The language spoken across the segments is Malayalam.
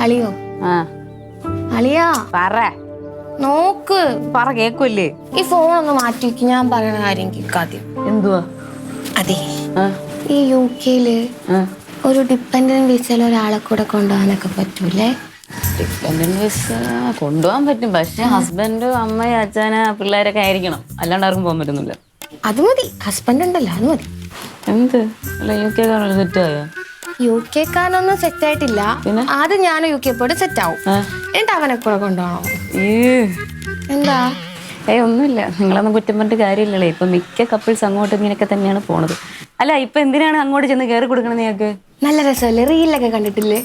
അളിയോ അളിയാ പറ നോക്ക് പറ കേക്കുമല്ലേ? ഈ ഫോൺ ഒന്ന് മാറ്റി വെക്ക്. ഞാൻ പറയുന്ന കാര്യം കേൾക്കാതെ. എന്തുവാ? അതെ, ഈ UK-ല് ഒരു ഡിപ്പെൻഡന്റ് വിസയിൽ ഒരാളെ കൂടെ കൊണ്ടുപോകാനൊക്കെ പറ്റൂലേ? ഡിപ്പെൻഡന്റ് വിസ കൊണ്ടുപോകാൻ പറ്റും, പക്ഷെ ഹസ്ബൻഡും അമ്മയും അച്ഛന് പിള്ളേരൊക്കെ ആയിരിക്കണം, അല്ലാണ്ട് ആർക്കും പോകാൻ പറ്റുന്നില്ല. അത് മതി, ഹസ്ബൻഡ് ഉണ്ടല്ലോ, അത് മതി. എന്ത് അല്ല UK സെറ്റായോ? UK-ക്കാരനൊന്നും സെറ്റ് ആയിട്ടില്ല. ആദ്യം ഞാൻ UK പോയിട്ട് സെറ്റ് ആവും, എന്നിട്ട് അവനെ കൂടെ കൊണ്ടുപോകണം. എന്താ? ഒന്നുമില്ല, നിങ്ങളൊന്നും കുറ്റം പറഞ്ഞിട്ട് കാര്യമില്ലല്ലേ. ഇപ്പൊ മിക്ക കപ്പിൾസ് അങ്ങോട്ടും ഇങ്ങനെയൊക്കെ തന്നെയാണ് പോണത്. അല്ല, ഇപ്പൊ എന്തിനാണ് അങ്ങോട്ട് ചെന്ന് കയറി കൊടുക്കണത്? നിങ്ങൾക്ക് നല്ല രസമല്ലേ? റീലൊക്കെ കണ്ടിട്ടില്ലേ?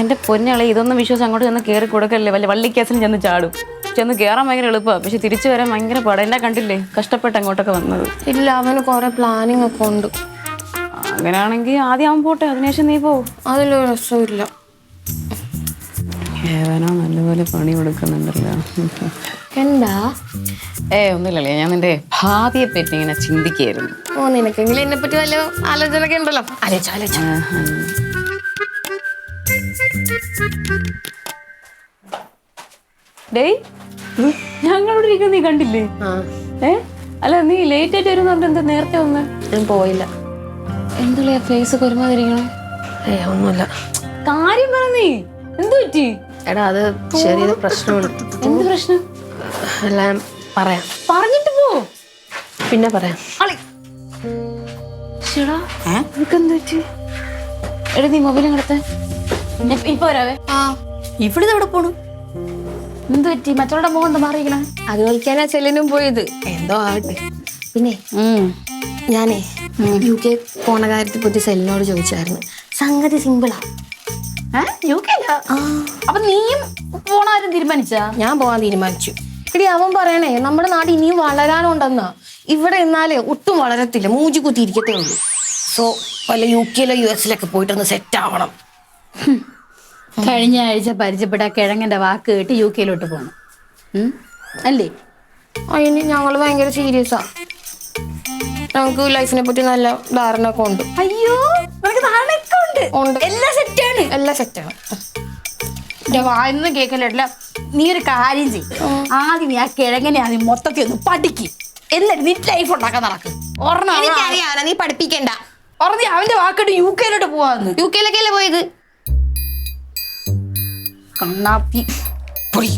എന്റെ പൊന്നളെ, ഇതൊന്നും വിശ്വസിച്ച് അങ്ങോട്ട് ചെന്ന് കയറി കൊടുക്കല്ലേ. വല്ല വള്ളിക്കേസിലും ചെന്ന് ചാടും. ചെന്ന് കയറാൻ ഭയങ്കര എളുപ്പമാണ്, പക്ഷെ തിരിച്ചു വരാൻ ഭയങ്കര പാടാ. എന്നെ കണ്ടില്ലേ കഷ്ടപ്പെട്ട് അങ്ങോട്ടൊക്കെ വന്നത്. ഇല്ല, അവന് കുറെ പ്ലാനിങ് ഒക്കെ ഉണ്ട്. അങ്ങനെയാണെങ്കിൽ ആദ്യം അവൻ പോട്ടെ, അതിനുശേഷം നീ പോവും. അതിലൊരു രസമില്ല. ഏവനോ നല്ലപോലെ പണി കൊടുക്കുന്നുണ്ടല്ലോ. എന്താ? ഒന്നുമില്ലല്ലേ, ഞാൻ നിന്റെ ഭാവിയെ പറ്റി ഇങ്ങനെ ചിന്തിക്കായിരുന്നു. നിനക്കെങ്കിലും എന്നെ പറ്റി വല്ല ആലോചനയൊക്കെ ഉണ്ടല്ലോ. ഡേയ്, ഞങ്ങളോട് ഇരിക്കുന്ന നീ കണ്ടില്ലേ? അല്ല, നീ ലേറ്റ് ആയിട്ട് വരുന്ന എന്താ നേരത്തെ വന്ന്? ഞാൻ പോയില്ല. എന്താ ഫേസ് ഒരുമാതിരിക്കണം? ഒന്നുമില്ല. കാര്യം പറ, നീ എന്തു പറ്റി? എടാ, അത് ചെറിയൊരു പ്രശ്നമാണ്. എന്ത് പ്രശ്നം? എല്ലാം പറയാം. പറഞ്ഞിട്ട് പോ. പിന്നെ പറയാം. എടാ, നീ മൊബൈലും കിടത്തെ. ഇപ്പൊ വരാവേ. ഇവിടെ എവിടെ പോണു? എന്ത് പറ്റി? മറ്റുള്ള മോഹം എന്താ മാറിയിക്കണേ? അത് കളിക്കാനാ ചെല്ലിനും പോയത്. എന്തോ ആവട്ടെ. പിന്നെ ഞാനേ UK പോണ കാര്യത്തെ പറ്റി സെല്ലിനോട് ചോദിച്ചായിരുന്നു. സംഗതി സിമ്പിളാ. അപ്പൊ നീയും പോണാരും തീരുമാനിച്ചാ? ഞാൻ പോകാൻ തീരുമാനിച്ചു. എടി, അവൻ പറയണേ നമ്മുടെ നാട് ഇനിയും വളരാനുണ്ടെന്നാ. ഇവിടെ എന്നാലേ ഒട്ടും വളരത്തില്ല, മൂഞ്ചി കുത്തി ഇരിക്കത്തേ ഉള്ളൂ. സോ വല്ല UK-ലോ US-ലൊക്കെ പോയിട്ടൊന്ന് സെറ്റ് ആവണം. കഴിഞ്ഞ ആഴ്ച പരിചയപ്പെട്ട കിഴങ്ങന്റെ വാക്ക് കേട്ട് UK-ലോട്ട് പോകണം അല്ലേ? അതിന് ഞങ്ങള് ഭയങ്കര സീരിയസാ. ഞങ്ങൾക്ക് ലൈഫിനെ പറ്റി നല്ല ധാരണ ഒക്കെ ഉണ്ട്. അയ്യോ, ഉണ്ട്. എല്ലാം സെറ്റാണ്. എല്ലാം സെറ്റാണ്. വായൊന്നും കേൾക്കല്ല. നീ ഒരു കാര്യം ചെയ്യും, ആദ്യം നീ ആ കിഴങ്ങനെ ആദ്യം മൊത്തത്തിൽ ഒന്ന് പഠിക്കും, എന്നിട്ട് നീ ലൈഫ് ഉണ്ടാക്കാൻ നടക്കും. നീ പഠിപ്പിക്കണ്ട. നീ അവന്റെ വാക്കിട്ട് UK-ലോട്ട് പോവാന്ന്. UK-ലൊക്കെയല്ലേ പോയത്? കണ്ണാപ്പി പൊടി.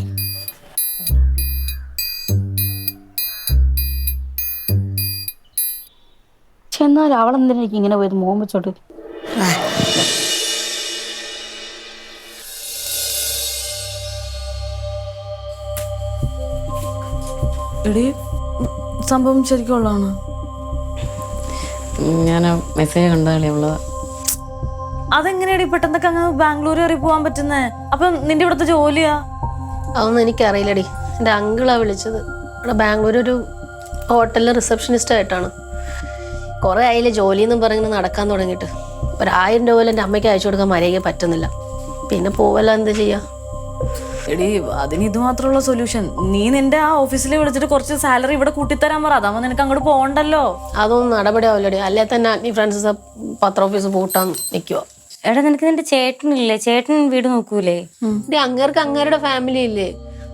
എന്നാൽ അവളെന്തിനാ ഇങ്ങനെ പോയത്? മോൻ വെച്ചോട്ട്. എടി, സംഭവം ശരിക്കും ഉള്ളതാണ്. ഞാൻ മെസ്സേജ് കണ്ടാലേ ഉള്ളത്. അതെങ്ങനെയാടി പെട്ടെന്നൊക്കെ അങ്ങ് ബാംഗ്ലൂർ കയറി പോവാൻ പറ്റുന്നേ? അപ്പം നിന്റെ ഇവിടുത്തെ ജോലിയാ? അതൊന്നും എനിക്കറിയില്ലടി. എൻ്റെ അങ്കിളാ വിളിച്ചത്. ഇവിടെ ബാംഗ്ലൂർ ഒരു ഹോട്ടലിൽ റിസപ്ഷനിസ്റ്റ് ആയിട്ടാണ്. കുറേ ആയില്ലേ ജോലിയെന്നും പറഞ്ഞ് നടക്കാൻ തുടങ്ങിയിട്ട്. 1000 രൂപ എൻ്റെ അമ്മയ്ക്ക് അയച്ചു കൊടുക്കാൻ മര്യാദയ്ക്ക് പറ്റുന്നില്ല. പിന്നെ പോവല്ല, എന്ത് ചെയ്യാ? എടി, അതിന് ഇത് മാത്രമുള്ള സൊല്യൂഷൻ. നീ നിന്റെ ആ ഓഫീസിൽ വിളിച്ചിട്ട് കുറച്ച് സാലറി ഇവിടെ കൂട്ടിത്തരാൻ പറ. അതാവുമ്പോ നിനക്ക് അങ്ങോട്ട് പോകണ്ടല്ലോ. അതൊന്നും നടപടി ആവില്ലടി. അല്ലേ തന്നെ അഗ്നി ഫ്രാൻസിസ് പത്ര ഓഫീസ് പൂട്ടാൻ നിൽക്കുക. എടാ, നിനക്ക് നിന്റെ ചേട്ടനില്ലേ? ചേട്ടൻ വീട് നോക്കൂലേ? അങ്ങേർക്ക് അങ്ങേരുടെ ഫാമിലി ഇല്ലേ?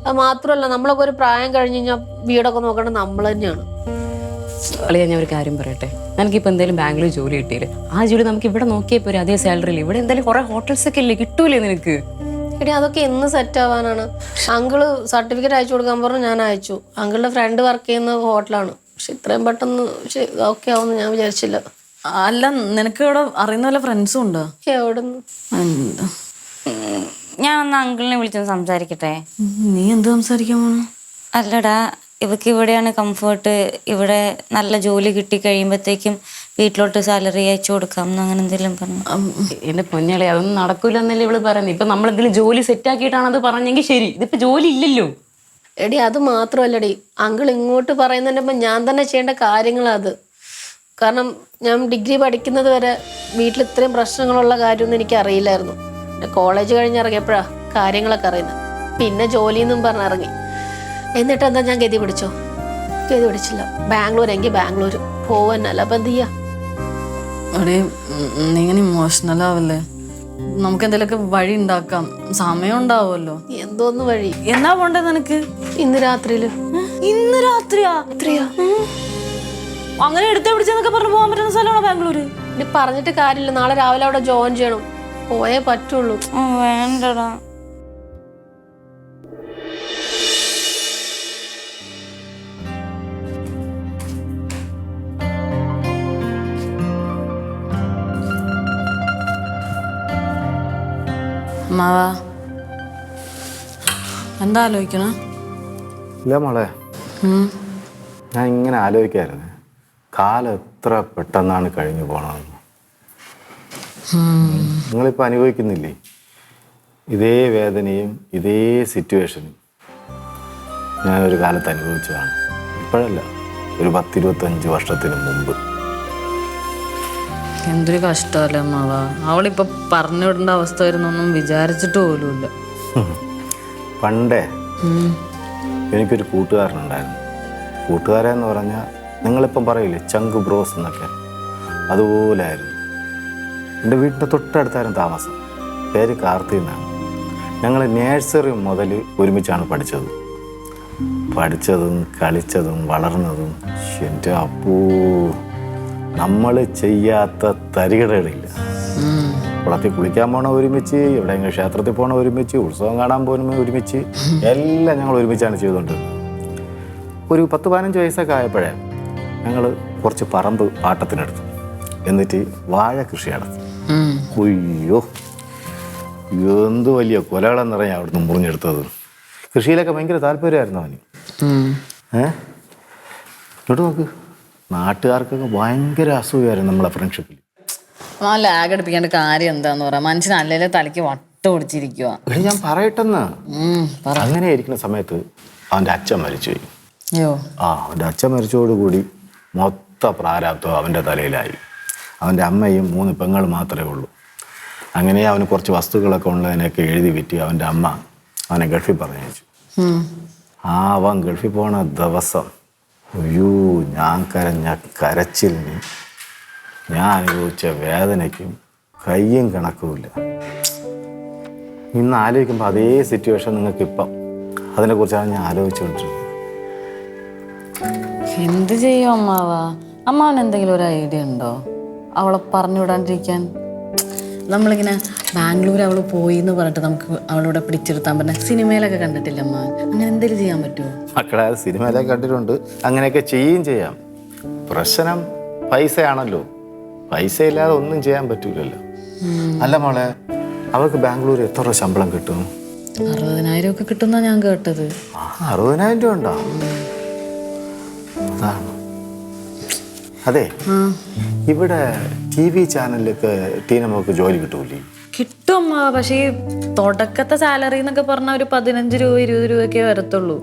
അത് മാത്രമല്ല, നമ്മളൊക്കെ ഒരു പ്രായം കഴിഞ്ഞ് കഴിഞ്ഞാൽ വീടൊക്കെ നോക്കേണ്ടത് നമ്മൾ തന്നെയാണ്. അളിയാ, ഞാൻ ഒരു കാര്യം പറയട്ടെ. എനിക്കിപ്പോൾ എന്തായാലും ബാംഗ്ലൂർ ജോലി കിട്ടിയില്ലേ? ആ ജോലി നമുക്ക് ഇവിടെ നോക്കിയേ പോരെ, അതേ സാലറിയിൽ. ഇവിടെ എന്തായാലും കുറെ ഹോട്ടൽസ് ഒക്കെ ഇല്ലേ, കിട്ടൂലേ നിനക്ക്? എടി, അതൊക്കെ എന്ന് സെറ്റ് ആവാനാണ്? അങ്കിള് സർട്ടിഫിക്കറ്റ് അയച്ചു കൊടുക്കാൻ പറഞ്ഞു, ഞാൻ അയച്ചു. അങ്കിളുടെ ഫ്രണ്ട് വർക്ക് ചെയ്യുന്ന ഹോട്ടലാണ്. പക്ഷെ ഇത്രയും പെട്ടെന്ന് ഓക്കെ ആവുമെന്ന് ഞാൻ വിചാരിച്ചില്ല. അല്ല, നിനക്ക് ഇവിടെ അറിയുന്ന വല്ല ഫ്രണ്ട്സും ഉണ്ടോ? എവിടെന്ന്? ഞാൻ ഒന്ന് അങ്കിളിനെ വിളിച്ചൊന്ന് സംസാരിക്കട്ടെ. നീ എന്ത് സംസാരിക്കാൻ പോണു? അല്ലടാ, ഇവക്ക് ഇവിടെയാണ് കംഫേർട്ട്. ഇവിടെ നല്ല ജോലി കിട്ടി കഴിയുമ്പോഴത്തേക്കും വീട്ടിലോട്ട് സാലറി അയച്ചു കൊടുക്കാം എന്ന് അങ്ങനെ എന്തെങ്കിലും പറഞ്ഞു. എന്റെ പൊന്നളെ, അതൊന്നും നടക്കൂല എന്നല്ലേ ഇവള് പറയുന്നത്. ഇപ്പൊ നമ്മളെന്തെങ്കിലും ജോലി സെറ്റ് ആക്കിയിട്ടാണ് അത് പറഞ്ഞെങ്കിൽ ശരി. ഇതിപ്പോ ജോലി ഇല്ലല്ലോ. എടി, അത് മാത്രമല്ലടി, അങ്കിൾ ഇങ്ങോട്ട് പറയുന്നതിൻ്റെ ഞാൻ തന്നെ ചെയ്യേണ്ട കാര്യങ്ങളത്. കാരണം ഞാൻ ഡിഗ്രി പഠിക്കുന്നത് വരെ വീട്ടിൽ ഇത്രയും പ്രശ്നങ്ങളുള്ള കാര്യമൊന്നും എനിക്ക് അറിയില്ലായിരുന്നു. കോളേജ് കഴിഞ്ഞിറങ്ങിയപ്പോഴാണ് കാര്യങ്ങളൊക്കെ അറിയുന്നത്. പിന്നെ ജോലിയെന്നും പറഞ്ഞിറങ്ങി. എന്നിട്ട് എന്താ ഞാൻ ഗതി പിടിച്ചോ? ഗതി പിടിച്ചില്ല. ബാംഗ്ലൂർ എങ്കിൽ ബാംഗ്ലൂർ പോവാനല്ല. അപ്പം എന്ത് ചെയ്യാ? നീ ഇങ്ങനെ ഇമോഷണൽ ആവല്ലേ? നമുക്ക് എന്തെങ്കിലുമൊക്കെ വഴി ഉണ്ടാക്കാം, സമയം ഉണ്ടാവുമല്ലോ. എന്തോന്ന് വഴി? എന്നാ പോണ്ടേ നിനക്ക്? ഇന്ന് രാത്രിയില്. ഇന്ന് രാത്രിയാ? അങ്ങനെ എടുത്ത പിടിച്ചെന്നൊക്കെ പറഞ്ഞു പോകാൻ പറ്റുന്ന സ്ഥലമാണോ ബാംഗ്ലൂര്? ഇനി പറഞ്ഞിട്ട് കാര്യമില്ല, നാളെ രാവിലെ അവിടെ ജോയിൻ ചെയ്യണം, പോയേ പറ്റുള്ളൂ. വേണ്ടടാ. അമ്മാവാ, എന്താ ആലോചിക്കണ? ഇല്ല മോളെ, ഞാൻ ഇങ്ങനെ ആലോചിക്കായിരുന്നു, കാലം എത്ര പെട്ടെന്നാണ് കഴിഞ്ഞു പോണതെന്ന്. നിങ്ങളിപ്പോൾ അനുഭവിക്കുന്നില്ലേ ഇതേ വേദനയും ഇതേ സിറ്റുവേഷനും ഞാനൊരു കാലത്ത് അനുഭവിച്ചതാണ്. ഇപ്പോഴല്ല, ഒരു 10-25 വർഷത്തിന് മുമ്പ്. എന്തൊരു കഷ്ടമല്ലേ അമ്മാവാ. അവളിപ്പോ പറഞ്ഞു വിടേണ്ട അവസ്ഥ വരുന്നൊന്നും വിചാരിച്ചിട്ട് പോലുമില്ല. പണ്ടേ എനിക്കൊരു കൂട്ടുകാരനുണ്ടായിരുന്നു. കൂട്ടുകാരെന്ന് പറഞ്ഞാൽ നിങ്ങളിപ്പം പറയില്ലേ ചങ്ക് ബ്രോസ് എന്നൊക്കെ, അതുപോലെ ആയിരുന്നു. എൻ്റെ വീടിൻ്റെ തൊട്ടടുത്തായിരുന്നു താമസം. പേര് കാർത്തി എന്നാണ്. ഞങ്ങൾ നേഴ്സറി മുതൽ ഒരുമിച്ചാണ് പഠിച്ചതും കളിച്ചതും വളർന്നതും. എൻ്റെ അപ്പൂ, നമ്മൾ ചെയ്യാത്ത തരികടകളില്ല. കുളത്തിൽ കുളിക്കാൻ പോണ ഒരുമിച്ച്, എവിടെയെങ്കിലും ക്ഷേത്രത്തിൽ പോണ ഒരുമിച്ച്, ഉത്സവം കാണാൻ പോകുന്ന ഒരുമിച്ച്, എല്ലാം ഞങ്ങൾ ഒരുമിച്ചാണ് ചെയ്തുകൊണ്ടിരുന്നത്. ഒരു 10-15 വയസ്സൊക്കെ ആയപ്പോഴേ ഞങ്ങൾ കുറച്ച് പറമ്പ് പാട്ടത്തിനെടുത്തു. എന്നിട്ട് വാഴ കൃഷി നടത്തി. അയ്യോ, എന്ത് വലിയ കൊലകളെന്ന് പറയാൻ അവിടുന്ന് മുറിഞ്ഞെടുത്തത്. കൃഷിയിലൊക്കെ ഭയങ്കര താല്പര്യമായിരുന്നു അവന്. ഇങ്ങോട്ട് നോക്ക്, നാട്ടുകാർക്കൊക്കെ ഭയങ്കര അസൂയായിരുന്നു നമ്മളെ ഫ്രണ്ട്ഷിപ്പിൽ. ലാഗ് അടിപ്പിക്കേണ്ട കാര്യം എന്താന്ന് പറയാ, മനുഷ്യൻ അല്ലേലും തലയ്ക്ക് വട്ട ഓടിച്ചിരിക്കുക. ഞാൻ പറയട്ടെന്ന്. അങ്ങനെ ഇരിക്കുന്ന സമയത്ത് അവൻ്റെ അച്ഛൻ മരിച്ചുപോയി. അവൻ്റെ അച്ഛൻ മരിച്ചതോടുകൂടി മൊത്ത പ്രാരാബ്ദം അവൻ്റെ തലയിലായി. അവൻ്റെ അമ്മയും 3 പെങ്ങൾ മാത്രമേ ഉള്ളൂ. അങ്ങനെ അവന് കുറച്ച് വസ്തുക്കളൊക്കെ ഉള്ളതിനൊക്കെ എഴുതി വിറ്റ് അവൻ്റെ അമ്മ അവനെ ഗൾഫിൽ പറഞ്ഞയച്ചു. അവൻ ഗൾഫിൽ പോണ ദിവസം അയ്യോ, ഞാൻ കരഞ്ഞ കരച്ചിലിന്, ഞാൻ അനുഭവിച്ച വേദനയ്ക്കും കയ്യും കണക്കുമില്ല. ഇന്ന് ആലോചിക്കുമ്പോൾ അതേ സിറ്റുവേഷൻ നിങ്ങൾക്കിപ്പം അതിനെക്കുറിച്ചാണ് ഞാൻ ആലോചിച്ചുകൊണ്ടിരുന്നത്. എന്ത് ചെയ്യും അമ്മാവാ? അമ്മാവൻ എന്തെങ്കിലും ഒരു ഐഡിയ ഉണ്ടോ അവളെ പറഞ്ഞു വിടാണ്ടിരിക്കാൻ? നമ്മളിങ്ങനെ ബാംഗ്ലൂർ അവൾ പോയി എന്ന് പറഞ്ഞിട്ട് നമുക്ക് അവളോടെ പിടിച്ചെടുത്താൻ പറ്റുന്ന സിനിമയിലൊക്കെ കണ്ടിട്ടില്ല അമ്മാവൻ? അങ്ങനെ എന്തെങ്കിലും ചെയ്യാൻ പറ്റുമോ? മക്കളെ, സിനിമയിലൊക്കെ കണ്ടിട്ടുണ്ട്, അങ്ങനെയൊക്കെ ചെയ്യുകയും ചെയ്യാം. പ്രശ്നം പൈസയാണല്ലോ. പൈസ ഇല്ലാതെ ഒന്നും ചെയ്യാൻ പറ്റൂലല്ലോ. അല്ല മോളെ, അവൾക്ക് ബാംഗ്ലൂർ എത്ര ശമ്പളം കിട്ടും? 60,000 ഒക്കെ കിട്ടുന്ന ഞാൻ കേട്ടത്. 60,000 രൂപ ഉണ്ടോ? അതാണ്. അതെ, ഇവിടെ TV ചാനലിലൊക്കെ ടീനമ്മക്ക് ജോലി കിട്ടൂലേ? കിട്ടും അമ്മ, പക്ഷേ ഈ തുടക്കത്തെ സാലറി എന്നൊക്കെ പറഞ്ഞാൽ ഒരു 15 രൂപ 20 രൂപയൊക്കെ വരത്തുള്ളൂ.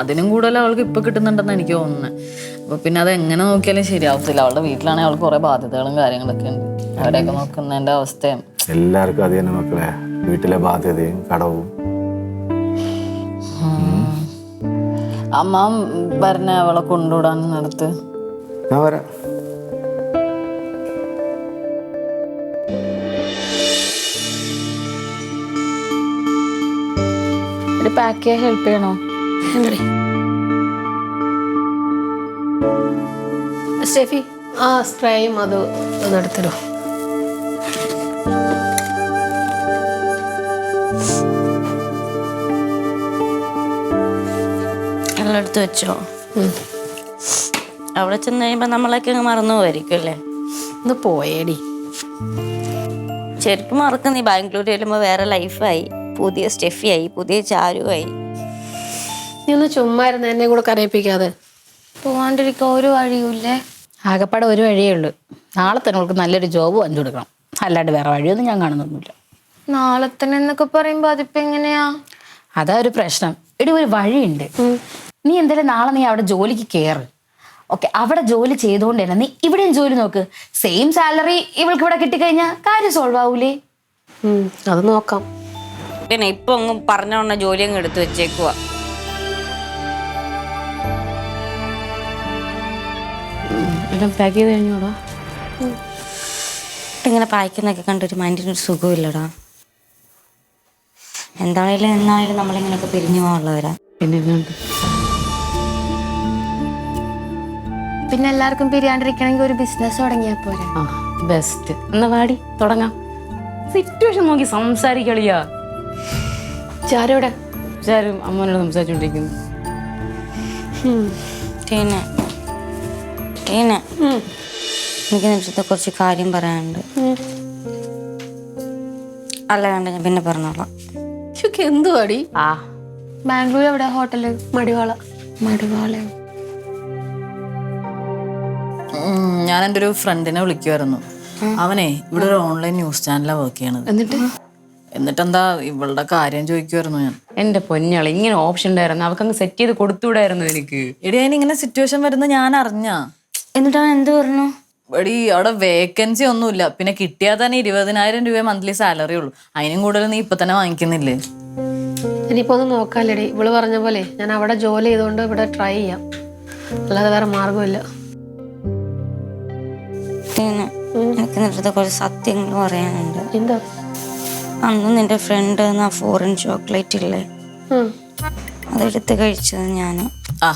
അതിനും കൂടുതൽ അവൾക്ക് ഇപ്പൊ കിട്ടുന്നുണ്ടെന്ന് എനിക്ക് തോന്നുന്നത്. അപ്പൊ പിന്നെ അത് എങ്ങനെ നോക്കിയാലും ശരിയാവത്തില്ല. അവളുടെ വീട്ടിലാണെങ്കിൽ അവൾക്ക് കുറെ ബാധ്യതകളും കാര്യങ്ങളൊക്കെ ഉണ്ട്. അവരെയൊക്കെ നോക്കുന്നതിന്റെ അവസ്ഥയും എല്ലാവർക്കും അത് തന്നെ മക്കളെ, വീട്ടിലെ ബാധ്യതയും കടവും. അമ്മ പറഞ്ഞ അവളെ കൊണ്ടുവിടാൻ നടത്ത്. ഞാൻ വരാം. പാക്ക് ചെയ്യാൻ ഹെൽപ്പ് ചെയ്യണോ? സ്റ്റെഫി, ആ സ്പ്രേയും അത് ഒന്ന് എടുത്തരോ. എല്ലാം എടുത്ത് വെച്ചോ. അവിടെ ചെന്ന് കഴിയുമ്പോൾ നമ്മളൊക്കെ അങ്ങ് മറന്നു പോയിരിക്കും അല്ലേ? ഒന്ന് പോയേടി. ശരിക്കും മറക്കും. നീ ബാംഗ്ലൂർ ചെല്ലുമ്പോൾ വേറെ ലൈഫായി, പുതിയ സ്റ്റെഫിയായി, പുതിയ ചാരുവായി. നീ ഒന്ന് ചുമ്മാ ഇരുന്ന് എന്നെ കൂടെ കരയിപ്പിക്കാതെ. പോവാണ്ടിരിക്കാൻ ഒരു വഴിയുമില്ലേ? ആകെപ്പാടെ ഒരു വഴിയേ ഉള്ളൂ. നാളെ തന്നെ അവൾക്ക് നല്ലൊരു ജോബ് വാങ്ങിച്ചു കൊടുക്കണം. അല്ലാണ്ട് വേറെ വഴിയൊന്നും ഞാൻ കാണുന്നൊന്നുമില്ല. നാളെ തന്നെ എന്നൊക്കെ പറയുമ്പോ അതിപ്പോ എങ്ങനെയാ? അതാ ഒരു പ്രശ്നം. എടി, ഒരു വഴിയുണ്ട്. നീ എന്തായാലും നാളെ നീ അവിടെ ജോലിക്ക് കയറ്. ഓക്കെ, അവിടെ ജോലി ചെയ്തുകൊണ്ട് തന്നെ നീ ഇവിടെയും ജോലി നോക്ക്. സെയിം സാലറി ഇവൾക്ക് ഇവിടെ കിട്ടിക്കഴിഞ്ഞാൽ കാര്യം സോൾവ് ആവൂലേ? അത് നോക്കാം. പിന്നെ ഇപ്പൊ അങ്ങ് പറഞ്ഞോണ്ട ജോലി അങ്ങ് എടുത്ത് വെച്ചേക്കുക. എല്ലാം പാക്ക് ചെയ്ത് കഴിഞ്ഞോടാ. ഇങ്ങനെ പായ്ക്കുന്നൊക്കെ കണ്ടൊരു മൈൻഡിനൊരു സുഖമില്ലടാ. എന്താണേലും എന്നായാലും നമ്മളിങ്ങനെയൊക്കെ പിരിഞ്ഞു പോകാനുള്ളവരാ. പിന്നെ പിന്നെ എല്ലാവർക്കും പിരിയാണ്ടിരിക്കണമെങ്കിൽ ഒരു ബിസിനസ് തുടങ്ങിയാൽ പോരെ? ആ ബെസ്റ്റ്. എന്നാ വാടി തുടങ്ങാം. സിറ്റുവേഷൻ നോക്കി സംസാരിക്കളിയാ. ചാരോടെ ആരും അമ്മനോട് സംസാരിച്ചോണ്ടിരിക്കുന്നു. ടീന ടീന എനിക്ക് നിന്റെ കുറച്ച് കാര്യം പറയാനുണ്ട്. അല്ല വേണ്ട, ഞാൻ പിന്നെ പറഞ്ഞോളാം. എന്തുവാടി? ആ ബാംഗ്ലൂർ എവിടെ ഹോട്ടല്? മടിവാള. മടിവാള. ഞാൻ എൻ്റെ ഒരു ഫ്രണ്ടിനെ വിളിക്കുമായിരുന്നു. അവനെ ഇവിടെ ഒരു ഓൺലൈൻ ന്യൂസ് ചാനലാണ് വർക്ക് ചെയ്യണത്. എന്നിട്ടെന്താ ഇവളുടെ കാര്യം ചോദിക്കുമായിരുന്നു ഞാൻ. എന്റെ പൊന്നളെ, ഇങ്ങനെ ഓപ്ഷൻ ഉണ്ടായിരുന്നു, അവക്കങ്ങ് സെറ്റ് ചെയ്ത് കൊടുത്തുവിടായിരുന്നു എനിക്ക്. എടി അതിനിങ്ങനെ സിറ്റുവേഷൻ വരുന്ന ഞാൻ അറിഞ്ഞാ. എന്നിട്ട് അവൻ എന്ത് പറഞ്ഞു? എടി അവിടെ വേക്കൻസി ഒന്നുമില്ല, പിന്നെ കിട്ടിയാൽ തന്നെ 20,000 രൂപ മന്ത്ലി സാലറി ഉള്ളൂ. അതിനും കൂടുതൽ നീ ഇപ്പൊ തന്നെ വാങ്ങിക്കുന്നില്ലേ? ഇനിയിപ്പോ ഒന്ന് നോക്കാല്ലേടി. ഇവള് പറഞ്ഞ പോലെ ഞാൻ അവിടെ ജോലി ചെയ്തുകൊണ്ട് ഇവിടെ ട്രൈ ചെയ്യാം, അല്ലാതെ വേറെ മാർഗമില്ല. ടീന, എനിക്ക് നിന്റെ കുറച്ച് സത്യങ്ങൾ പറയാനുണ്ട്. എന്താ? അന്ന് നിന്റെ ഫ്രണ്ട് ആ ഫോറിൻ ചോക്ലേറ്റ് ഇല്ലേ, അതെടുത്ത് കഴിച്ചത് ഞാൻ. ആ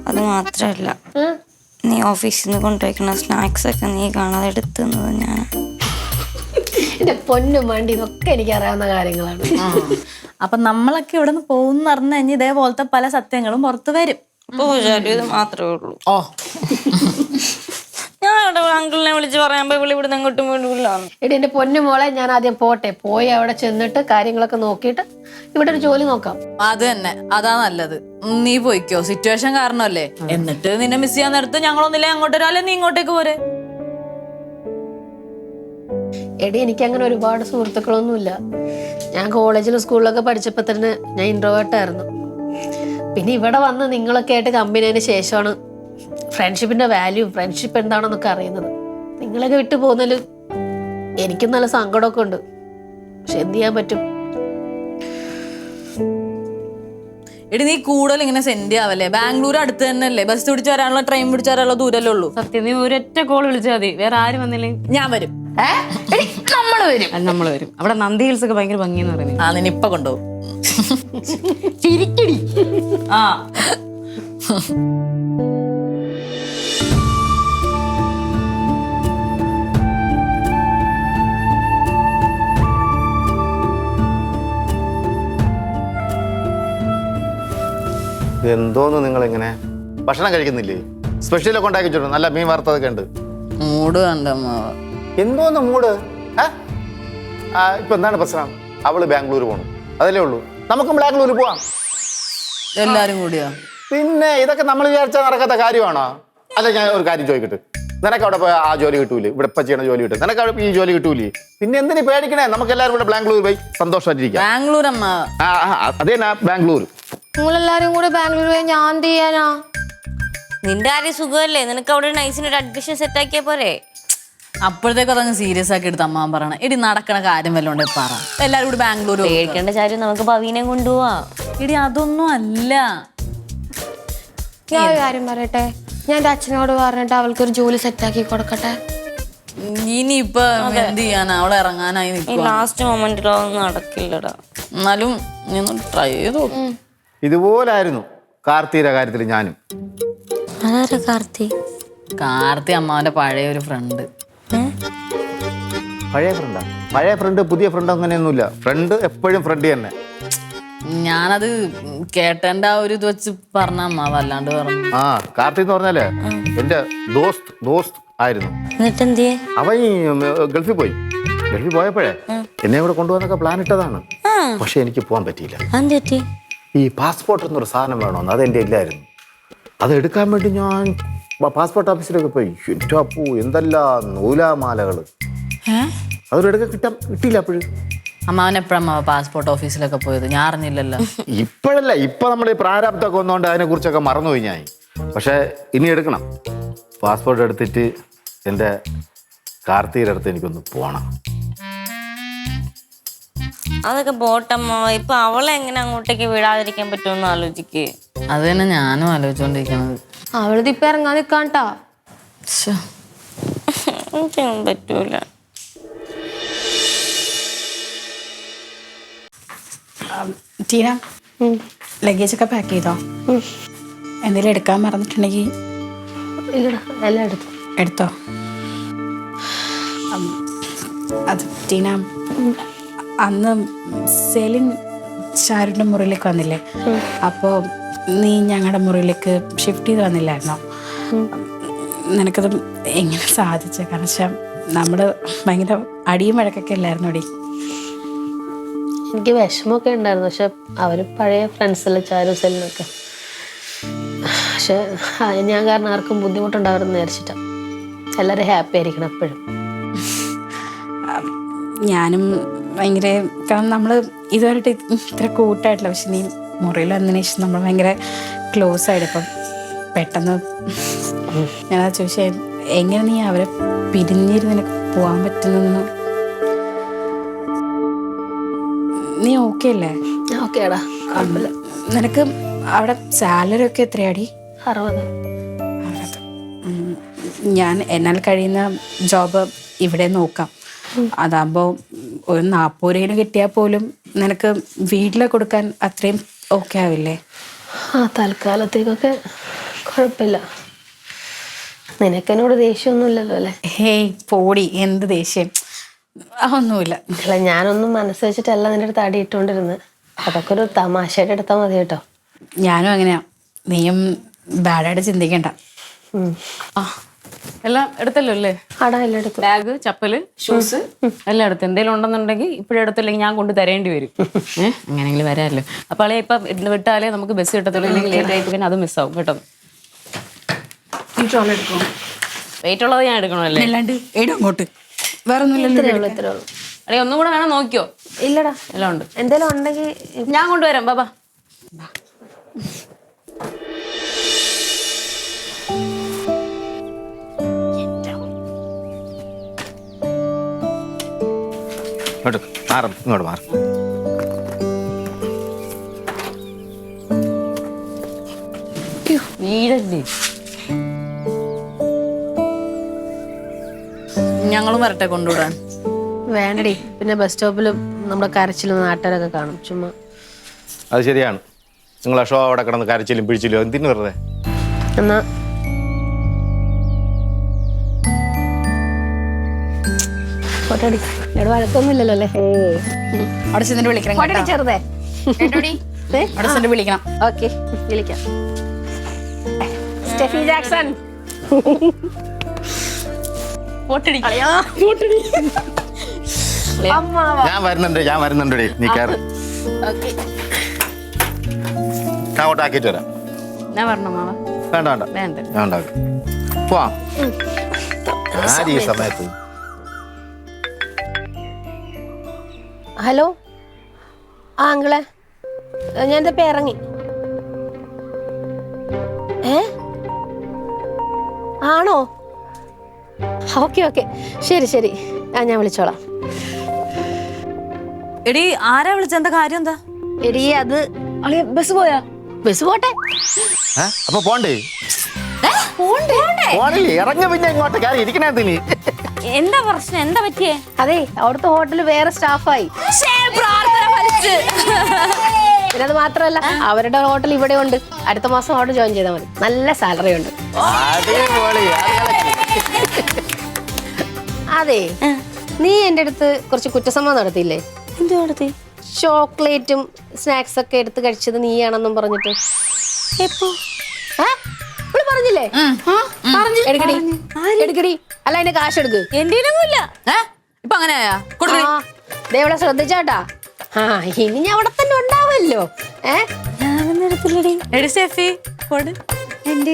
അത് മാത്രല്ല, നീ ഓഫീസിൽ നിന്ന് കൊണ്ടുവയ്ക്കുന്ന സ്നാക്സ് ഒക്കെ നീ കാണാതെ എടുത്തുന്നത് ഞാൻ. എന്റെ പൊന്നും വണ്ടി, ഇതൊക്കെ എനിക്ക് അറിയാവുന്ന കാര്യങ്ങളാണ്. അപ്പൊ നമ്മളൊക്കെ ഇവിടെ നിന്ന് പോകുന്ന പറഞ്ഞു കഴിഞ്ഞാൽ ഇതേപോലത്തെ പല സത്യങ്ങളും പുറത്തു വരും. ഇത് മാത്രമേ ഉള്ളൂ. ഓ ഞാൻ അവിടെ അങ്കിളിനെ വിളിച്ച് പറയാൻ ഇവിടെ ഇവിടെ അങ്ങോട്ടും വീടില്ല. എടി എന്റെ പൊന്നു മോളെ, ഞാൻ ആദ്യം പോയി അവിടെ ചെന്നിട്ട് കാര്യങ്ങളൊക്കെ നോക്കിയിട്ട് ഇവിടെ ഒരു ജോലി നോക്കാം. അത് തന്നെ, അതാ നല്ലത്. നീ പോയിക്കോ, സിറ്റുവേഷൻ കാരണമല്ലേ. എന്നിട്ട് നിന്നെ മിസ് ചെയ്യാൻ നേരത്ത് ഞങ്ങളൊന്നില്ലേ അങ്ങോട്ട് വരാല്ലേ, നീ ഇങ്ങോട്ടേക്ക് പോരെ. എടി എനിക്ക് അങ്ങനെ ഒരുപാട് സുഹൃത്തുക്കളൊന്നുമില്ല. ഞാൻ കോളേജിലും സ്കൂളിലൊക്കെ പഠിച്ചപ്പോൾ തന്നെ ഞാൻ ഇൻട്രോവേർട്ടായിരുന്നു. പിന്നെ ഇവിടെ വന്ന് നിങ്ങളൊക്കെ ആയിട്ട് കമ്പനിയതിന് ശേഷമാണ് ഫ്രണ്ട്ഷിപ്പിന്റെ വാല്യൂ, ഫ്രണ്ട്ഷിപ്പ് എന്താണെന്നൊക്കെ അറിയുന്നത്. നിങ്ങളൊക്കെ വിട്ടു പോകുന്നതിൽ എനിക്കും നല്ല സങ്കടമൊക്കെ ഉണ്ട്. പക്ഷെ എന്ത് ചെയ്യാൻ പറ്റും? എടി നീ കൂടുതൽ ഇങ്ങനെ സെൻഡ് ആവല്ലേ. ബാംഗ്ലൂർ അടുത്ത് തന്നെയല്ലേ, ബസ് പിടിച്ച് വരാനുള്ള ട്രെയിൻ പിടിച്ച് വരാനുള്ള ദൂരല്ലേ ഉള്ളൂ. സത്യം, നീ ഒരൊറ്റ കോൾ വിളിച്ചാൽ മതി, വേറെ ആരും വന്നില്ലെങ്കിൽ ഞാൻ വരും. നമ്മൾ വരും. അവിടെ നന്ദി ഹിൽസ് ഒക്കെ ഭയങ്കര ഭംഗിയെന്ന് പറയുന്നത്. ആ നിന്നെ ഇപ്പൊ കൊണ്ടുപോകും. ചിരിക്കടി. ആ എന്തോന്ന് നിങ്ങളിങ്ങനെ ഭക്ഷണം കഴിക്കുന്നില്ലേ? സ്പെഷ്യലൊക്കെ ഉണ്ടാക്കിച്ചിട്ടുണ്ട്, നല്ല മീൻ വറുത്തതൊക്കെ ഉണ്ട്. മൂട് കണ്ട അമ്മാവ. എന്തോന്ന് മൂട്? ഇപ്പൊ എന്താണ് പ്രശ്നം? അവള് ബാംഗ്ലൂർ പോകണം, അതല്ലേ ഉള്ളൂ. നമുക്കും ബാംഗ്ലൂർ പോവാം. എല്ലാരും കൂടിയാ? പിന്നെ ഇതൊക്കെ നമ്മൾ വിചാരിച്ചാൽ നടക്കാത്ത കാര്യമാണോ? അല്ല, ഞാൻ ഒരു കാര്യം ചോദിക്കട്ടെ, നിനക്ക് അവിടെ പോയി ആ ജോലി കിട്ടൂലേ? ഇവിടെ ഇപ്പൊ ചെയ്യണ ജോലി കിട്ടും, നിനക്ക് അവിടെ ഈ ജോലി കിട്ടൂലേ? പിന്നെ എന്തിനു പേടിക്കണേ? നമുക്ക് എല്ലാവരും ഇവിടെ ബാംഗ്ലൂർ പോയി സന്തോഷമായിട്ടിരിക്കാം. ബാംഗ്ലൂർ അമ്മാവ. അതേ ബാംഗ്ലൂർ. നിങ്ങളെല്ലാരും കൂടെ ബാംഗ്ലൂർ പോയി ഞാൻ എന്ത് ചെയ്യാനാ? നിന്റെ ആരും സുഖമല്ലേ, നിനക്ക് അവിടെ നൈസിനൊരു അഡ്മിഷൻ സെറ്റ് ആക്കിയാ പോരെ? അപ്പോഴത്തേക്ക് അതങ്ങ് സീരിയസ് ആക്കി എടുത്ത് അമ്മാവൻ പറയണ. എടി നടക്കണ കാര്യം വല്ലോണ്ടേ പറ. എല്ലാരും കൂടി ബാംഗ്ലൂർ പേടിക്കേണ്ട കാര്യം, നമുക്ക് ഭവീനെ കൊണ്ടുപോവാ. എടി അതൊന്നും അല്ല. ഞാൻ ഒരു കാര്യം പറയട്ടെ, ഞാൻ എൻ്റെ അച്ഛനോട് പറഞ്ഞിട്ട് അവൾക്കൊരു ജോലി സെറ്റാക്കി കൊടുക്കട്ടെ. ഇനിയിപ്പൊ എന്ത് ചെയ്യാനാ, അവളെ ഇറങ്ങാനായി ഈ നിൽക്കുക. ലാസ്റ്റ് മൊമെന്റിൽ അതൊന്നും നടക്കില്ലടാ. എന്നാലും നീ ഒന്ന് ട്രൈ ചെയ്തു. ഇതുപോലായിരുന്നു കാർത്തിയുടെ കാര്യത്തിൽ ഞാനും. അതാരാ കാർത്തി? കാർത്തി അമ്മാവന്റെ പഴയ ഒരു ഫ്രണ്ട്. പഴയ ഫ്രണ്ടാ? പഴയ ഫ്രണ്ട് പുതിയ ഫ്രണ്ട് അങ്ങനെയൊന്നുമില്ല. ഫ്രണ്ട് എപ്പോഴും ഫ്രണ്ട് തന്നെ. ഞാനത് കേട്ടേണ്ട ആ ഒരു ഇത് വെച്ച് പറഞ്ഞ അമ്മാവ, അല്ലാണ്ട് പറഞ്ഞു. കാർത്തി എന്ന് പറഞ്ഞാലേ എന്റെ ദോസ്ത് ആയിരുന്നു. എന്നിട്ട് എന്തിയെ? അവൻ ഈ ഗൾഫിൽ പോയപ്പോഴേ എന്നെ കൂടെ കൊണ്ടുപോകാനൊക്കെ പ്ലാൻ ഇട്ടതാണ്. പക്ഷെ എനിക്ക് പോകാൻ പറ്റിയില്ല. എന്തെറ്റി? ഈ പാസ്പോർട്ട് എന്നൊരു സാധനം വേണമെന്ന്, അതെന്റെ ഇല്ലായിരുന്നു. അത് എടുക്കാൻ വേണ്ടി ഞാൻ പാസ്പോർട്ട് ഓഫീസിലൊക്കെ പോയി. എൻ്റെ അപ്പൂ എന്തെല്ലാം നൂലാമാലകള്. അതൊരു എടുക്കാൻ കിട്ടിയില്ല. അപ്പോഴും അമ്മാവൻ എപ്പോഴമ്മാവ പാസ്പോർട്ട് ഓഫീസിലൊക്കെ പോയത്? ഞാൻ അറിഞ്ഞില്ലല്ലോ. ഇപ്പോഴല്ല, ഇപ്പൊ നമ്മുടെ ഈ പ്രാരാബ്ദമൊക്കെ വന്നുകൊണ്ട് അതിനെ കുറിച്ചൊക്കെ മറന്നുപോയി ഞാൻ. പക്ഷെ ഇനി എടുക്കണം. പാസ്പോർട്ട് എടുത്തിട്ട് എൻ്റെ കാർത്തിയുടെ അടുത്ത് എനിക്കൊന്ന് പോണം. അതൊക്കെ പോട്ടമ്മ, ഇപ്പൊ അവളെ എങ്ങനെ അങ്ങോട്ടേക്ക് വിടാതിരിക്കാൻ പറ്റുമെന്ന് ആലോചിക്ക്. അത് തന്നെ ഞാനും ആലോചിച്ചോണ്ടിരിക്കണത്. അവളിതിപ്പോ ഇറങ്ങാൻ നിക്കാണ്ടാ. എനിക്കൊന്നും പറ്റൂല. ടീന, ലഗേജൊക്കെ പാക്ക് ചെയ്തോ? എന്തെങ്കിലും എടുക്കാൻ മറന്നിട്ടുണ്ടെങ്കിൽ ഇല്ലടാ, എല്ലാം എടുത്തു. എടുത്തോ. അത് ടീന, അന്ന് സെലിൻ ഷാരുവിൻ്റെ മുറിയിലേക്ക് വന്നില്ലേ? അപ്പോൾ നീ ഞങ്ങളുടെ മുറിയിലേക്ക് ഷിഫ്റ്റ് ചെയ്ത് വന്നില്ലായിരുന്നോ? നിനക്കത് എങ്ങനെ സാധിച്ച? കാരണം വെച്ചാൽ നമ്മൾ ഭയങ്കര അടിയും വഴക്കൊക്കെ അല്ലായിരുന്നു അടി. എനിക്ക് വിഷമമൊക്കെ ഉണ്ടായിരുന്നു, പക്ഷെ അവർ പഴയ ഫ്രണ്ട്സല്ലേ ചാരു സെലിനൊക്കെ. പക്ഷെ ഞാൻ കാരണം ആർക്കും ബുദ്ധിമുട്ടുണ്ടാവരുമെന്ന് വിചാരിച്ചിട്ടാണ്. എല്ലാവരും ഹാപ്പി ആയിരിക്കണം എപ്പോഴും. ഞാനും ഭയങ്കര, കാരണം നമ്മൾ ഇതുവരെയായിട്ട് ഇത്ര കൂട്ടായിട്ടില്ല. പക്ഷെ നീ മുറിയിൽ വന്നതിന് ശേഷം നമ്മൾ ഭയങ്കര ക്ലോസ് ആയിട്ട്. അപ്പം പെട്ടെന്ന് ഞാനത് ചോദിച്ചാൽ എങ്ങനെ നീ അവരെ പിരിഞ്ഞിരുന്ന് നിനക്ക് പോകാൻ പറ്റുന്നു? നീ ഓക്കെ അല്ലേ? ഓക്കേടാ, കുഴപ്പമില്ല. നിനക്ക് അവിടെ സാലറി ഒക്കെ എത്രയാടി? 60. ഞാൻ എന്നാൽ കഴിയുന്ന ജോബ് ഇവിടെ നോക്കാം. അതാകുമ്പോൾ ഒരു 40 രൂപ കിട്ടിയാൽ പോലും നിനക്ക് വീട്ടിൽ കൊടുക്കാൻ അത്രയും ഓക്കെ ആവില്ലേ? തൽക്കാലത്തേക്കൊക്കെ കുഴപ്പമില്ല. നിനക്കെന്നോട് ദേഷ്യമൊന്നുമില്ലല്ലോ അല്ലേ? ഹേയ് പോടി, എന്ത് ദേഷ്യം, ഒന്നുമില്ല. അല്ല, ഞാനൊന്നും മനസ്സ് വെച്ചിട്ടല്ല നിന്റെ അടുത്ത് അടിയിട്ടുകൊണ്ടിരുന്നത്. അതൊക്കെ ഒരു തമാശയായിട്ട് എടുത്താൽ മതി കേട്ടോ. ഞാനും അങ്ങനെയാ, നീയും ബാഡായിട്ട് ചിന്തിക്കണ്ട. ആ എല്ലാം എടുത്തല്ലോ അല്ലേ? ആടാ, എല്ലാം എടുത്തു. ബാഗ്, ചപ്പല്, ഷൂസ് എല്ലാം എടുത്ത്. എന്തെങ്കിലും ഉണ്ടെന്നുണ്ടെങ്കിൽ ഇപ്പോഴെടുത്തില്ലെങ്കിൽ ഞാൻ കൊണ്ട് തരേണ്ടി വരും. അങ്ങനെയെങ്കിലും വരാമല്ലോ. അപ്പോൾ അളെ ഇപ്പം വിട്ടാലേ നമുക്ക് ബസ് കിട്ടത്തുള്ളൂ. ഇല്ലെങ്കിൽ ലേറ്റ് ആയിട്ട് പിന്നെ അത് മിസ്സാവും കേട്ടോ. വെയിറ്റ് ഉള്ളത് ഞാൻ എടുക്കണമല്ലേ? അല്ലാണ്ട് ഏടും അങ്ങോട്ട് വേറെ ഒന്നുമില്ലല്ലോ. ഇത്രേ ഉള്ളൂ. അളെ ഒന്നും കൂടെ വേണം, നോക്കിയോ? ഇല്ലടാ, എല്ലാം ഉണ്ട്. എന്തേലും ഉണ്ടെങ്കിൽ ഞാൻ കൊണ്ടുവരാം. ബാബാ ഇങ്ങോട്ട് മാറും. വീടല്ലേ? ഞങ്ങളും വരട്ടെ കൊണ്ടുവിടാൻ? വേണ്ടടി, പിന്നെ ബസ് സ്റ്റോപ്പിലും നമ്മുടെ കരച്ചിലും നാട്ടുകാരൊക്കെ കാണും. ചുമ്മാ. അത് ശരിയാണ്. നിങ്ങളെ ഷോ അവിടെ കിടന്ന് കരച്ചിലും പിടിച്ചിലും എന്തിനു വെറുതെ? എന്നാ ഫോട്ടോടി. ഇവിടെ വഴക്കൊന്നുമില്ലല്ലോ അല്ലേ? അവിടെ ചെന്നിട്ട് വിളിക്കണം കേട്ടോ. ചെറുതേ അവിടെ ചെന്നിട്ട് വിളിക്കണം. ഓക്കെ, വിളിക്കാം. Steffi Jackson. ഞാൻ വരുന്നുണ്ട്. നീ കയറി അങ്ങോട്ടാക്കിട്ട് വരാം. ഞാൻ പറഞ്ഞ മാവ വേണ്ട വേണ്ട ഞാൻ ഉണ്ടാക്കും. പോവാം. ആര് ഈ സമയത്ത്? ഹലോ, അങ്കിളെ, ഞാൻ ഇപ്പൊ ഇറങ്ങി. ആണോ? ഓക്കെ, ശരി. ഞാൻ വിളിച്ചോളാം. എടി, ആരാ വിളിച്ച? എന്താ കാര്യം? എന്താ എടി, അത് ബസ് പോയാ? ബസ് പോട്ടെ. അപ്പൊ പോണ്ടേ? പോണില്ലേ? ഇറങ്ങ പിന്നെ ഇങ്ങോട്ട് കയറി ഇരിക്കണേത്തിന്. എന്താ പ്രശ്നം? എന്താ പറ്റിയേ? അതെ, അവിടുത്തെ ഹോട്ടലിൽ വേറെ സ്റ്റാഫായി. പിന്നെ അത് മാത്രമല്ല, അവരുടെ ഹോട്ടൽ ഇവിടെ ഉണ്ട്. അടുത്ത മാസം അവിടെ ജോയിൻ ചെയ്താൽ മതി. നല്ല സാലറി ഉണ്ട്. അതെ, നീ എൻ്റെ അടുത്ത് കുറച്ച് കുറ്റസമ്മതം നടത്തിയില്ലേ? എന്ത് നടത്തി? ചോക്ലേറ്റും സ്നാക്സ് ഒക്കെ എടുത്ത് കഴിച്ചത് നീയാണെന്നും പറഞ്ഞിട്ട്. എപ്പോ? പറഞ്ഞില്ലേ? എടുക്കടി. അല്ല, അതിന്റെ കാശ് എടുക്ക്. എന്റെ ഇപ്പൊ അങ്ങനെയാ? ഇവിടെ ശ്രദ്ധിച്ചോട്ടാ. ഇനി ഞാൻ അവിടെ തന്നെ ഉണ്ടാവല്ലോ. ഞാനൊന്നും എടുത്തില്ലടി. എടി സ്റ്റെഫി, എന്റെ